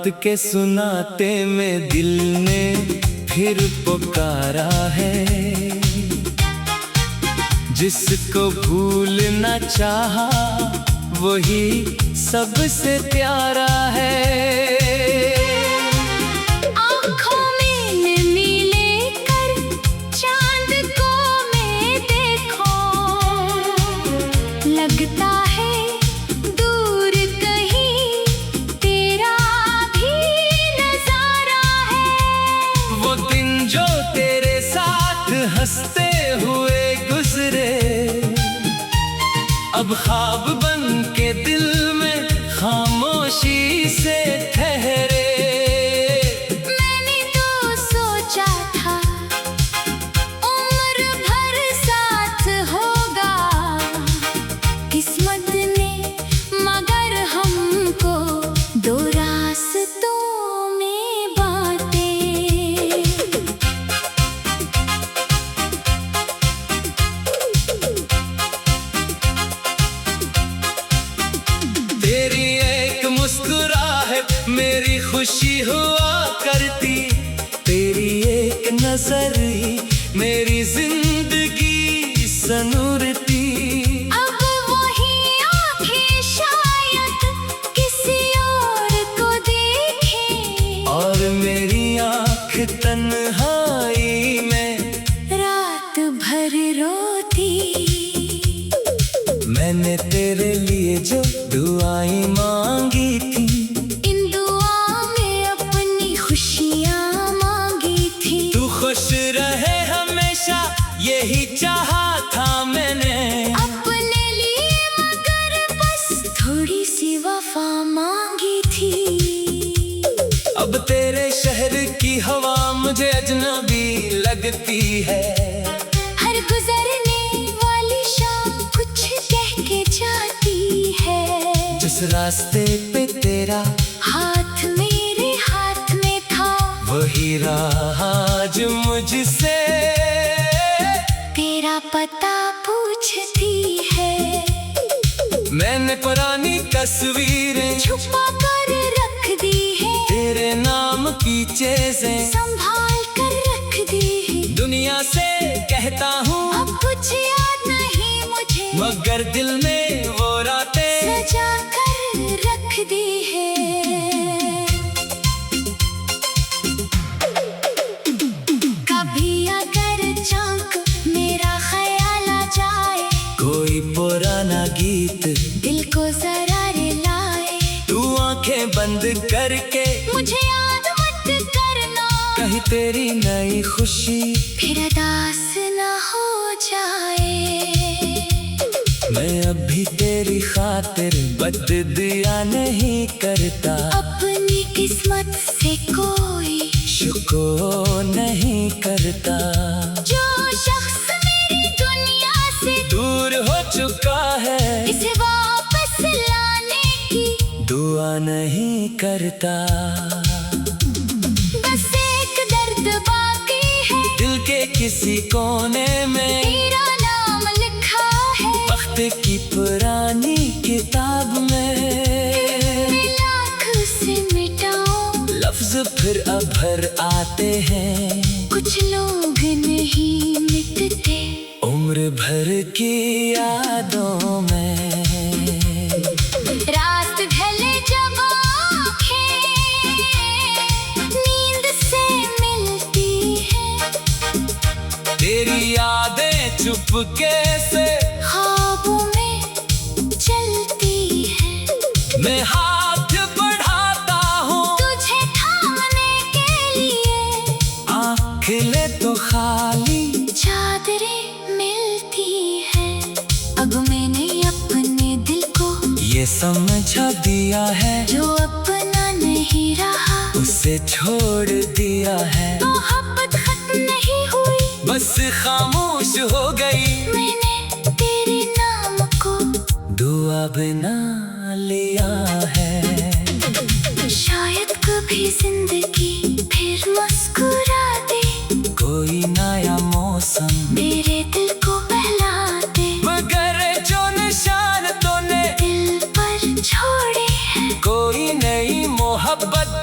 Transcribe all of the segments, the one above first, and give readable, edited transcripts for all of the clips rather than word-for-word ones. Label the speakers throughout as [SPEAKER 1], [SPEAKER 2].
[SPEAKER 1] रात के सुनाते में दिल ने फिर पुकारा है। जिसको भूलना चाहा वही सबसे प्यारा है।
[SPEAKER 2] आँखों में मिले कर चांद को मैं देखो, लगता है दूर कहीं तेरा भी नजारा है।
[SPEAKER 1] वो दिन जो तेरे साथ हंसते हुए गुजरे, अब ख्वाब बन के दिल में खामोशी से ठहरे।
[SPEAKER 2] मैंने तो सोचा था उम्र भर साथ होगा, किस्मत ने मगर हमको दो रास्तों में बांटे।
[SPEAKER 1] तेरी एक मुस्कुराहट मेरी खुशी हुआ करती, तेरी एक नजर ही मेरी जिंदगी संूरती।
[SPEAKER 2] अब वही आँखें शायद किसी और को देखें,
[SPEAKER 1] और मेरी आँख तन्हाई में
[SPEAKER 2] रात भर रोती।
[SPEAKER 1] मैंने तेरे लिए जो दुआएं मांगी थी,
[SPEAKER 2] इन दुआओं में अपनी खुशियाँ मांगी थी।
[SPEAKER 1] तू खुश रहे हमेशा यही चाहा था मैंने।
[SPEAKER 2] अपने लिए मगर बस थोड़ी सी वफा मांगी थी।
[SPEAKER 1] अब तेरे शहर की हवा मुझे अजनबी लगती है।
[SPEAKER 2] हर गुजरने वाली शाम कुछ कह के जाती है।
[SPEAKER 1] जिस रास्ते पे तेरा
[SPEAKER 2] हाथ मेरे हाथ में था,
[SPEAKER 1] वही राह आज मुझसे
[SPEAKER 2] तेरा पता पूछती है।
[SPEAKER 1] मैंने पुरानी तस्वीरें
[SPEAKER 2] छुपा कर रख दी है,
[SPEAKER 1] तेरे नाम की चीजें
[SPEAKER 2] संभाल कर रख दी है।
[SPEAKER 1] दुनिया से कहता हूँ
[SPEAKER 2] अब कुछ याद नहीं मुझे,
[SPEAKER 1] मगर दिल में वो रातें
[SPEAKER 2] सजा कर रख दी है। कभी अगर चाँक मेरा ख्याल आ जाए,
[SPEAKER 1] कोई पुराना गीत
[SPEAKER 2] दिल को जरा रिलाए,
[SPEAKER 1] तू आंखें बंद करके
[SPEAKER 2] मुझे याद मत करना,
[SPEAKER 1] कहीं तेरी नई खुशी
[SPEAKER 2] फिर दास न हो जाए।
[SPEAKER 1] मैं अभी तेरी खातिर बददिया नहीं करता,
[SPEAKER 2] अपनी किस्मत से कोई
[SPEAKER 1] शुक्र नहीं करता।
[SPEAKER 2] जो शख्स मेरी दुनिया से
[SPEAKER 1] दूर हो चुका है,
[SPEAKER 2] इसे वापस लाने की
[SPEAKER 1] दुआ नहीं करता।
[SPEAKER 2] बस एक दर्द बाकी है,
[SPEAKER 1] दिल के किसी कोने में
[SPEAKER 2] तेरा नाम लिखा है।
[SPEAKER 1] वक्त की पुरानी किताब में
[SPEAKER 2] लाख से मिटाओ,
[SPEAKER 1] लफ्ज फिर अभर आते हैं,
[SPEAKER 2] कुछ लोग नहीं मिटते
[SPEAKER 1] उम्र भर की यादों में।
[SPEAKER 2] रात ढले जब आँखें नींद से मिलती है,
[SPEAKER 1] तेरी यादें चुपके से
[SPEAKER 2] ख्वाबों में चलती है।
[SPEAKER 1] मैं हाथ बढ़ाता हूँ
[SPEAKER 2] तुझे थामने के लिए,
[SPEAKER 1] आँख ले तो खाली
[SPEAKER 2] चादरें मिलती है। अब मैंने अपने दिल को
[SPEAKER 1] ये समझा दिया है,
[SPEAKER 2] जो अपना नहीं रहा
[SPEAKER 1] उसे छोड़ दिया है।
[SPEAKER 2] मोहब्बत खत्म नहीं हुई,
[SPEAKER 1] बस खामोश हो गई,
[SPEAKER 2] मैंने तेरे नाम को
[SPEAKER 1] दुआ बना लिया है।
[SPEAKER 2] शायद कभी जिंदगी फिर मुस्कुरा दे,
[SPEAKER 1] कोई नया मौसम
[SPEAKER 2] मेरे दिल को बहला दे,
[SPEAKER 1] मगर जो निशान तूने
[SPEAKER 2] दिल पर छोड़े हैं,
[SPEAKER 1] कोई नई मोहब्बत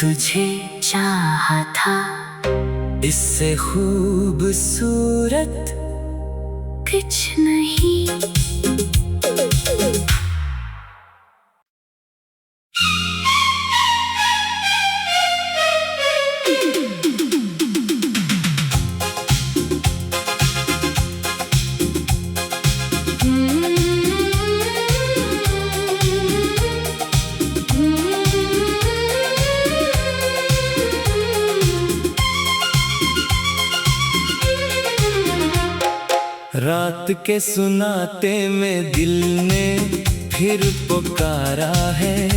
[SPEAKER 2] तुझे चाहा था,
[SPEAKER 1] इससे खूबसूरत
[SPEAKER 2] कुछ नहीं।
[SPEAKER 1] रात के सुनाते में दिल ने फिर पुकारा है,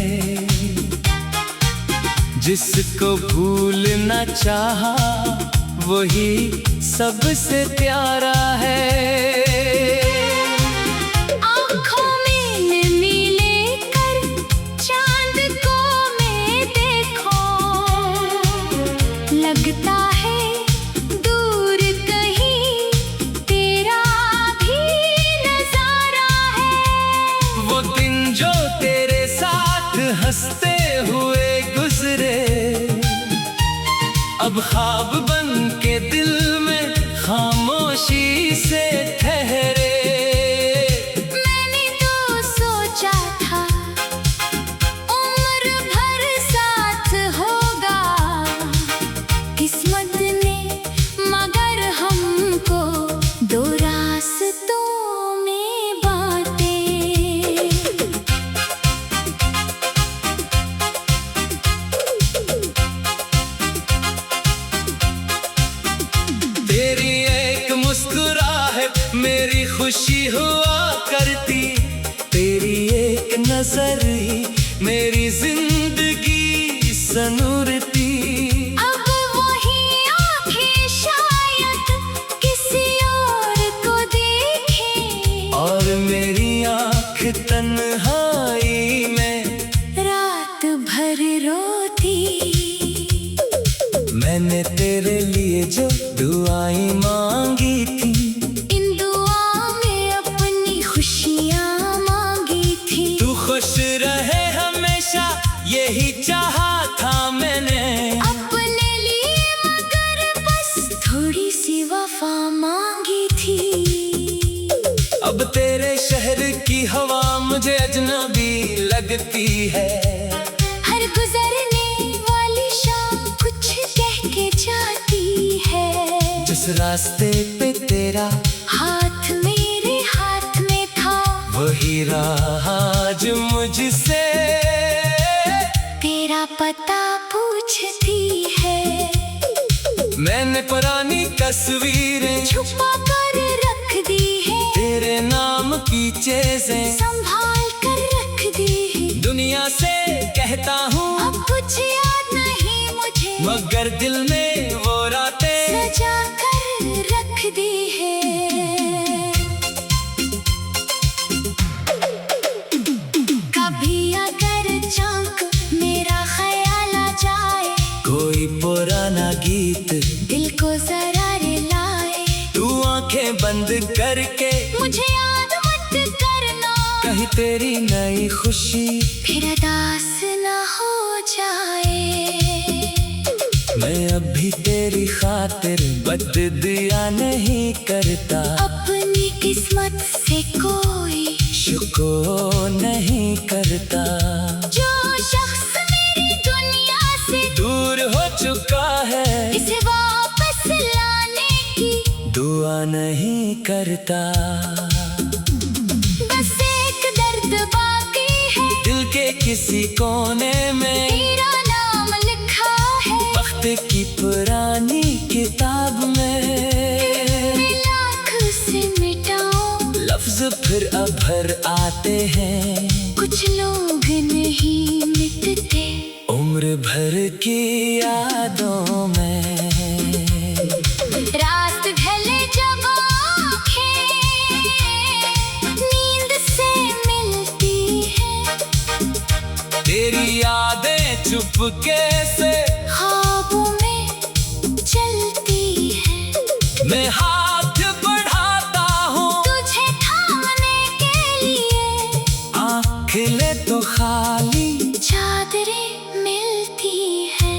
[SPEAKER 1] जिसको भूलना चाहा वही सबसे प्यारा है।
[SPEAKER 2] आँखों में मिले कर चांद को मैं देखो, लगता है दूर कहीं तेरा भी नजारा है।
[SPEAKER 1] वो दिन जो तेरे साथ हंसते हुए गुजरे, अब ख्वाब बन के दिल में खामोशी से ठहरे।
[SPEAKER 2] मैंने तो सोचा था उम्र भर साथ होगा, किस्मत ने मगर हमको दो रास्तों में बांटे।
[SPEAKER 1] तेरी एक मुस्कुराहट मेरी खुशी हुआ करती, तेरी एक नजर ही मेरी जिंदगी सनूरती।
[SPEAKER 2] अब वही आँखें शायद किसी और को देखें,
[SPEAKER 1] और मेरी आँख तन्हाई में
[SPEAKER 2] रात भर रोती।
[SPEAKER 1] मैंने तेरे लिए जो दुआएं मांगी थी,
[SPEAKER 2] इन दुआओं में अपनी खुशियाँ मांगी थी।
[SPEAKER 1] तू खुश रहे हमेशा यही चाहा था मैंने,
[SPEAKER 2] अपने लिए मगर बस थोड़ी सी वफा मांगी थी।
[SPEAKER 1] अब तेरे शहर की हवा मुझे अजनबी लगती है।
[SPEAKER 2] हर गुजरने वाली शाम कुछ कह के जाती है।
[SPEAKER 1] जिस रास्ते पे तेरा
[SPEAKER 2] हाथ मेरे हाथ में था,
[SPEAKER 1] वही राह आज मुझसे
[SPEAKER 2] तेरा पता पूछती है।
[SPEAKER 1] मैंने पुरानी तस्वीरें
[SPEAKER 2] छुपा कर रख दी है,
[SPEAKER 1] तेरे नाम की चीजें
[SPEAKER 2] संभाल कर रख दी है।
[SPEAKER 1] दुनिया से कहता हूँ
[SPEAKER 2] अब कुछ याद नहीं मुझे,
[SPEAKER 1] मगर दिल में वो रातें
[SPEAKER 2] सजा कर रख दी है। कभी अगर चाँक मेरा ख्याल आ जाए,
[SPEAKER 1] कोई पुराना गीत
[SPEAKER 2] दिल को जरा रिलाए,
[SPEAKER 1] तू आंखें बंद करके
[SPEAKER 2] मुझे याद मत करना,
[SPEAKER 1] कहीं तेरी नई खुशी
[SPEAKER 2] फिर दास न हो जाए।
[SPEAKER 1] मैं अभी तेरी खातिर बददिया नहीं करता,
[SPEAKER 2] अपनी किस्मत से कोई
[SPEAKER 1] शुक्र नहीं करता।
[SPEAKER 2] जो शख्स मेरी दुनिया से
[SPEAKER 1] दूर हो चुका है,
[SPEAKER 2] इसे वापस लाने की
[SPEAKER 1] दुआ नहीं करता।
[SPEAKER 2] बस एक दर्द बाकी है,
[SPEAKER 1] दिल के किसी कोने में
[SPEAKER 2] तेरा नाम लिखा है।
[SPEAKER 1] वक्त की पुरानी किताब में
[SPEAKER 2] मैं लाख से मिटाऊं,
[SPEAKER 1] लफ्ज फिर अभर आते हैं,
[SPEAKER 2] कुछ लोग नहीं मिटते
[SPEAKER 1] उम्र भर की यादों में।
[SPEAKER 2] रात ढले जब आँखें नींद से मिलती है,
[SPEAKER 1] तेरी यादें चुपके से
[SPEAKER 2] ख्वाबों में चलती है।
[SPEAKER 1] मैं हाथ बढ़ाता हूँ
[SPEAKER 2] तुझे थामने के लिए,
[SPEAKER 1] आँख ले तो खाली
[SPEAKER 2] चादरें मिलती है।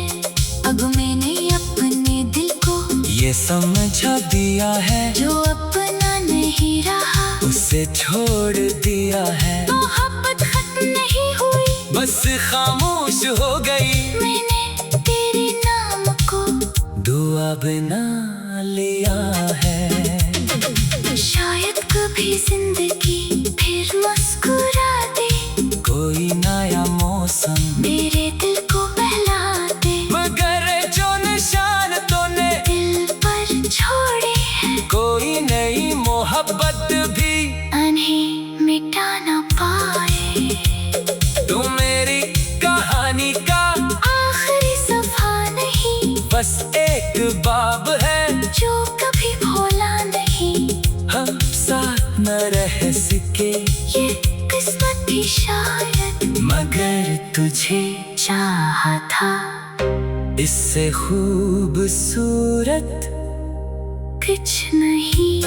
[SPEAKER 1] ये समझा दिया है
[SPEAKER 2] जो अपना नहीं रहा
[SPEAKER 1] उसे छोड़ दिया है।
[SPEAKER 2] मोहब्बत खत्म नहीं हुई,
[SPEAKER 1] बस खामोश हो गई।
[SPEAKER 2] मैंने तेरे नाम को
[SPEAKER 1] दुआ बना लिया है।
[SPEAKER 2] शायद कभी जिंदगी फिर मुस्कुरा दे,
[SPEAKER 1] कोई नया मौसम
[SPEAKER 2] मेरे दिल को बहला दे।
[SPEAKER 1] मगर जो निशान तूने
[SPEAKER 2] दिल पर छोड़े हैं,
[SPEAKER 1] कोई नई मोहब्बत भी
[SPEAKER 2] उन्हें मिटा ना पाए।
[SPEAKER 1] तू मेरी कहानी का
[SPEAKER 2] आखिरी सफा नहीं,
[SPEAKER 1] बस एक बाब है
[SPEAKER 2] जो कभी भूला नहीं।
[SPEAKER 1] हम साथ न रह सके,
[SPEAKER 2] ये किस्मत थी शायद,
[SPEAKER 1] मगर तुझे
[SPEAKER 2] चाहा था
[SPEAKER 1] इससे खूबसूरत
[SPEAKER 2] कुछ नहीं।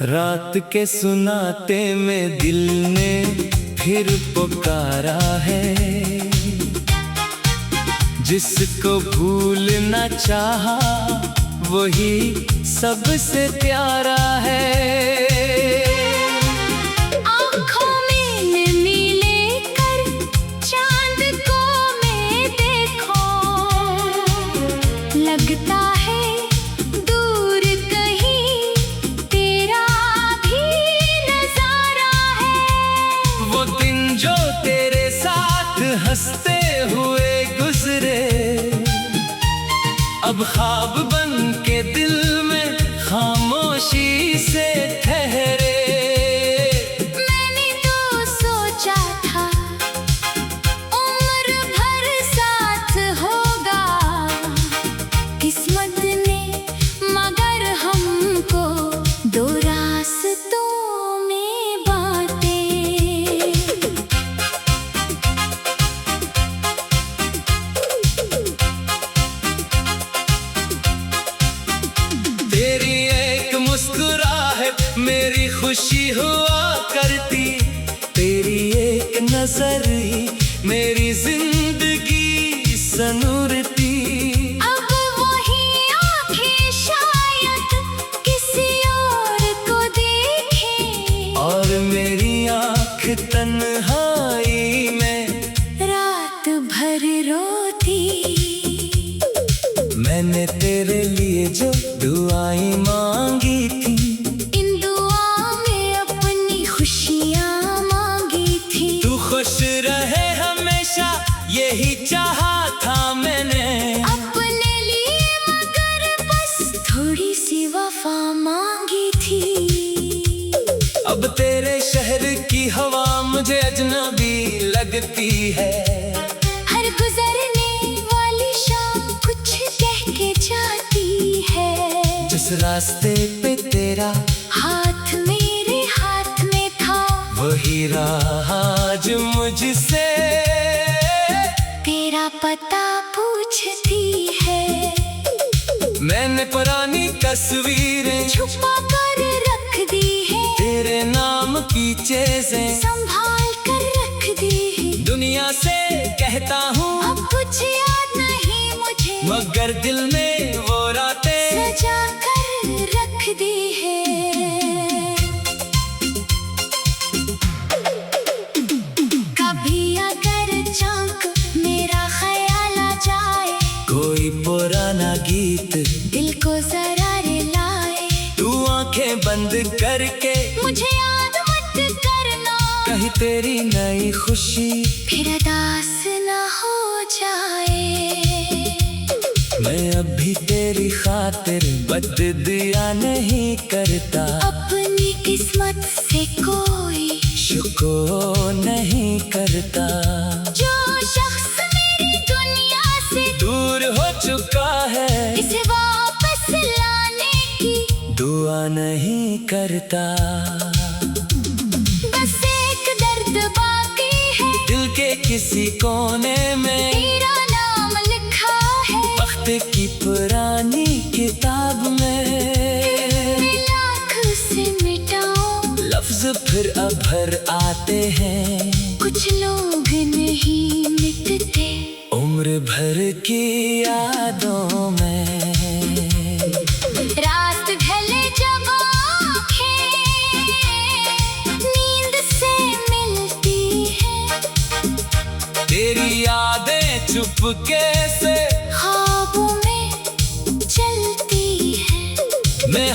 [SPEAKER 1] रात के सुनाते में दिल ने फिर पुकारा है। जिसको भूलना चाहा वही सबसे प्यारा है।
[SPEAKER 2] आँखों में नमी लेकर चांद को मैं देखो, लगता है दूर कहीं तेरा भी नजारा है।
[SPEAKER 1] वो दिन जो तेरे साथ हंसते हुए गुजरे, अब ख्वाब बन के दिल में खामोशी से ठहरे।
[SPEAKER 2] मैंने तो सोचा था उम्र भर साथ होगा, किस्मत ने मगर हमको दो रास्तों में बांटे।
[SPEAKER 1] तेरी एक मुस्कुराहट मेरी खुशी हुआ करती, तेरी एक नजर ही मेरी जिंदगी सनूरती।
[SPEAKER 2] अब वही आँखें शायद किसी और को देखें,
[SPEAKER 1] और मेरी आँख तन्हाई में
[SPEAKER 2] रात भर रोती।
[SPEAKER 1] मैंने तेरे लिए जो दुआएं मांगी थी,
[SPEAKER 2] इन दुआ में अपनी खुशियाँ मांगी थी।
[SPEAKER 1] तू खुश रहे हमेशा यही चाहा था मैंने।
[SPEAKER 2] अपने लिए मगर बस थोड़ी सी वफा मांगी थी।
[SPEAKER 1] अब तेरे शहर की हवा मुझे अजनबी लगती है।
[SPEAKER 2] हर गुजरने वाली शाम कुछ कह के जाती है।
[SPEAKER 1] जिस रास्ते पे तेरा
[SPEAKER 2] हाथ मेरे हाथ में था,
[SPEAKER 1] वही राह आज मुझसे
[SPEAKER 2] तेरा पता पूछती है।
[SPEAKER 1] मैंने पुरानी तस्वीरें
[SPEAKER 2] छुपा कर रख दी है,
[SPEAKER 1] तेरे नाम की चीजें
[SPEAKER 2] संभाल कर रख दी है।
[SPEAKER 1] दुनिया से कहता हूँ
[SPEAKER 2] अब कुछ याद नहीं मुझे,
[SPEAKER 1] मगर दिल में वो रातें
[SPEAKER 2] सजा कर रख दी है। कभी अगर चाँक मेरा ख्याल आ जाए,
[SPEAKER 1] कोई पुराना गीत
[SPEAKER 2] दिल को जरा रिलाए।
[SPEAKER 1] तू आंखें बंद करके
[SPEAKER 2] मुझे याद मत करना,
[SPEAKER 1] कहीं तेरी नई खुशी
[SPEAKER 2] फिर अदास न हो जाए।
[SPEAKER 1] मैं अभी तेरी खातिर बददिया नहीं करता,
[SPEAKER 2] अपनी किस्मत से कोई
[SPEAKER 1] शुक्र नहीं करता।
[SPEAKER 2] जो शख्स मेरी दुनिया से
[SPEAKER 1] दूर हो चुका है,
[SPEAKER 2] इसे वापस लाने की
[SPEAKER 1] दुआ नहीं करता।
[SPEAKER 2] बस एक दर्द बाकी है,
[SPEAKER 1] दिल के किसी कोने में
[SPEAKER 2] तेरा नाम लिखा है।
[SPEAKER 1] वक्त की पुरानी किताब में
[SPEAKER 2] लाख से मिटाओ,
[SPEAKER 1] लफ्ज फिर अभर आते हैं।
[SPEAKER 2] कुछ लोग नहीं मिटते
[SPEAKER 1] उम्र भर की यादों में।
[SPEAKER 2] रात ढले जब आँखें नींद से मिलती है,
[SPEAKER 1] तेरी यादें चुपके से
[SPEAKER 2] ख्वाबों में चलती है।
[SPEAKER 1] मैं